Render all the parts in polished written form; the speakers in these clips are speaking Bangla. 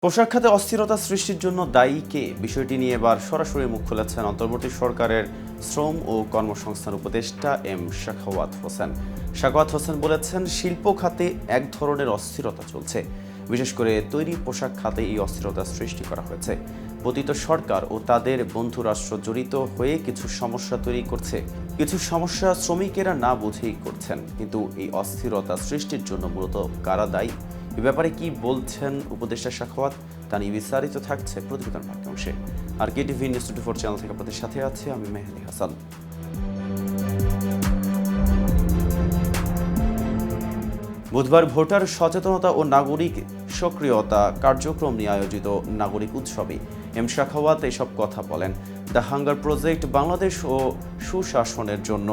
পোশাক খাতে অস্থিরতা সৃষ্টির জন্য দায়ী কে বিষয়টি নিয়ে এবার সরাসরি মুখ খুলেছেন অন্তর্বর্তী সরকারের শ্রম ও কর্মসংস্থান উপদেষ্টা এম সাখাওয়াত হোসেন। সাখাওয়াত হোসেন বলেছেন, শিল্প খাতে এক ধরনের অস্থিরতা চলছে। বিশেষ করে তৈরি পোশাক খাতে এই অস্থিরতা সৃষ্টি করা হয়েছে। পতিত সরকার ও তাদের বন্ধু রাষ্ট্র জড়িত হয়ে কিছু সমস্যা তৈরি করছে। কিছু সমস্যা শ্রমিকেরা না বুঝেই করছেন, কিন্তু এই অস্থিরতা সৃষ্টির জন্য মূলত কারা দায়ী? এ ব্যাপারে কি বলছেন উপদেষ্টা সাখাওয়াত, তা নিয়ে বিস্তারিত থাকছে প্রতিবেদন বাক্যাংশে। আর কেটিভি নিউজ 24 চ্যানেল থেকে আপনাদের সাথে আছে আমি মেহেদি হাসান। বুধবার ভোটার সচেতনতা ও নাগরিক সক্রিয়তা কার্যক্রম নিয়ে আয়োজিত নাগরিক উৎসবে এম সাখাওয়াত এসব কথা বলেন। দ্য হাঙ্গার প্রজেক্ট বাংলাদেশ ও সুশাসনের জন্য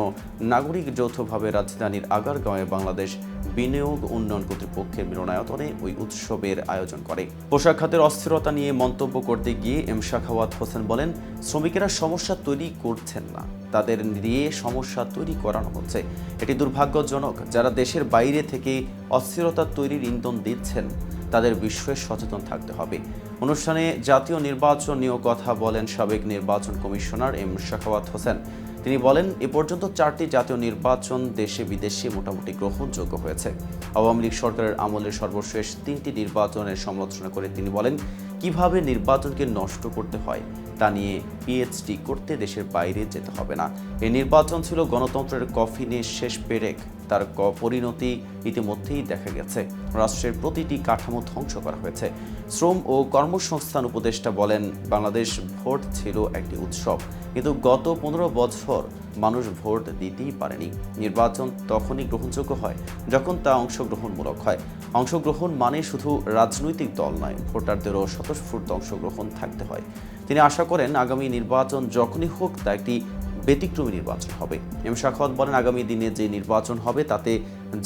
নাগরিক যৌথভাবে রাজধানীর আগারগাঁওয়ে বাংলাদেশ বিনিয়োগ উন্নয়ন কর্তৃপক্ষের মিলনায়তনে ওই উৎসবের আয়োজন করে। পোশাক খাতের অস্থিরতা নিয়ে মন্তব্য করতে গিয়ে এম সাখাওয়াত হোসেন বলেন, শ্রমিকেরা সমস্যা তৈরি করছেন না, তাদের দিয়ে সমস্যা তৈরি করানো হচ্ছে। এটি দুর্ভাগ্যজনক। যারা দেশের বাইরে থেকে অস্থিরতা তৈরির ইন্ধন দিচ্ছেন তাদের বিষয়ে সচেতন থাকতে হবে। অনুষ্ঠানে জাতীয় নির্বাচন নিয়েও কথা বলেন সাবেক নির্বাচন কমিশনার এম সাখাওয়াত হোসেন। তিনি বলেন, এ পর্যন্ত 4টি জাতীয় নির্বাচন দেশে বিদেশে মোটামুটি গ্রহণযোগ্য হয়েছে। আওয়ামী লীগ সরকারের আমলের সর্বশেষ 3টি নির্বাচনের সমালোচনা করে তিনি বলেন, কিভাবে নির্বাচনকে নষ্ট করতে হয় তা নিয়ে পিএইচডি করতে দেশের বাইরে যেতে হবে না। এই নির্বাচন ছিল গণতন্ত্রের কফিনে শেষ পেরেক। তার পরিণতি ইতিমধ্যেই দেখা গেছে। রাষ্ট্রের প্রতিটি কাঠামো ধ্বংস করা হয়েছে। শ্রম ও কর্মসংস্থান উপদেষ্টা বলেন, বাংলাদেশ ভোট ছিল একটি উৎসব, কিন্তু গত 15 বছর মানুষ ভোট দিতেই পারেনি। নির্বাচন তখনই গ্রহণযোগ্য হয় যখন তা অংশগ্রহণমূলক হয়। অংশগ্রহণ মানে শুধু রাজনৈতিক দল নয়, ভোটারদেরও স্বতঃস্ফূর্ত অংশগ্রহণ থাকতে হয়। তিনি আশা করেন আগামী নির্বাচন যখনই হোক তা একটি ব্যতিক্রমী নির্বাচন হবে। এম সাখাওয়াত বলেন, আগামী দিনে যে নির্বাচন হবে তাতে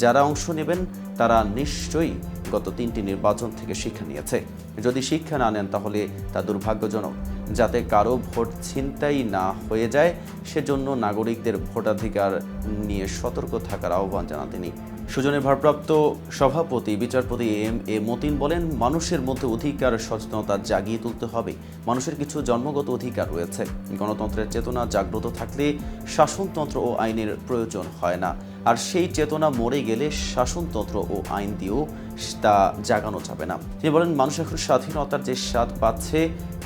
যারা অংশ নেবেন তারা নিশ্চয়ই গত 3টি নির্বাচন থেকে শিক্ষা নিয়েছে। যদি শিক্ষা না নেন তাহলে তা দুর্ভাগ্যজনক। যাতে কারো ভোট ছিনতাই না হয়ে যায় সেজন্য নাগরিকদের ভোটাধিকার নিয়ে সতর্ক থাকার আহ্বান জানান তিনি। সুজনের ভারপ্রাপ্ত সভাপতি বিচারপতি এম এ মতিন বলেন, মানুষের মধ্যে অধিকার সচেতনতা জাগিয়ে তুলতে হবে। মানুষের কিছু জন্মগত অধিকার রয়েছে। গণতন্ত্রের চেতনা জাগ্রত থাকলে শাসনতন্ত্র ও আইনের প্রয়োজন হয় না। আর সেই চেতনা মরে গেলে শাসনতন্ত্র ও আইন দিয়েও তা জাগানো যাবে না। তিনি বলেন, মানুষ এখন স্বাধীনতার যে স্বাদ পাচ্ছে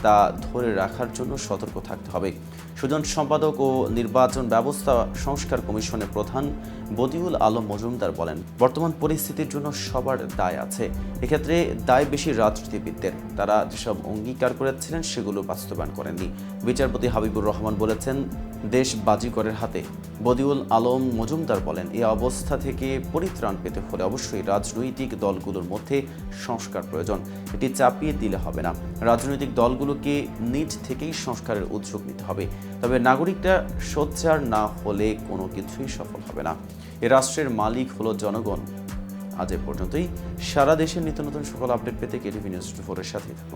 তা ধরে রাখার জন্য সতর্ক থাকতে হবে। সুজন সম্পাদক ও নির্বাচন ব্যবস্থা সংস্কার কমিশনের প্রধান বদিউল আলম মজুমদার বলেন, বর্তমান পরিস্থিতির জন্য সবার দায় আছে। এক্ষেত্রে দায় বেশি রাজনীতিবিদদের। তারা যেসব অঙ্গীকার করেছিলেন সেগুলো বাস্তবায়ন করেননি। বিচারপতি হাবিবুর রহমান বলেছেন, দেশ বাজিকরের হাতে। বদিউল আলম মজুমদার বলেন, এই অবস্থা থেকে পরিত্রাণ পেতে হলে অবশ্যই রাজনৈতিক দলগুলোর মধ্যে সংস্কার প্রয়োজন। এটি চাপিয়ে দিলে হবে না। রাজনৈতিক দলগুলোকে নিজ থেকেই সংস্কারের উদ্যোগ নিতে হবে। তবে নাগরিকরা সোচ্চার না হলে কোনো কিছুই সফল হবে না। এ রাষ্ট্রের মালিক হলো জনগণ। আজ এ পর্যন্তই। সারা দেশের নিত্য নতুন সকল আপডেট পেতে কেটিভি নিউজ 24 এর সাথেই থাকুন।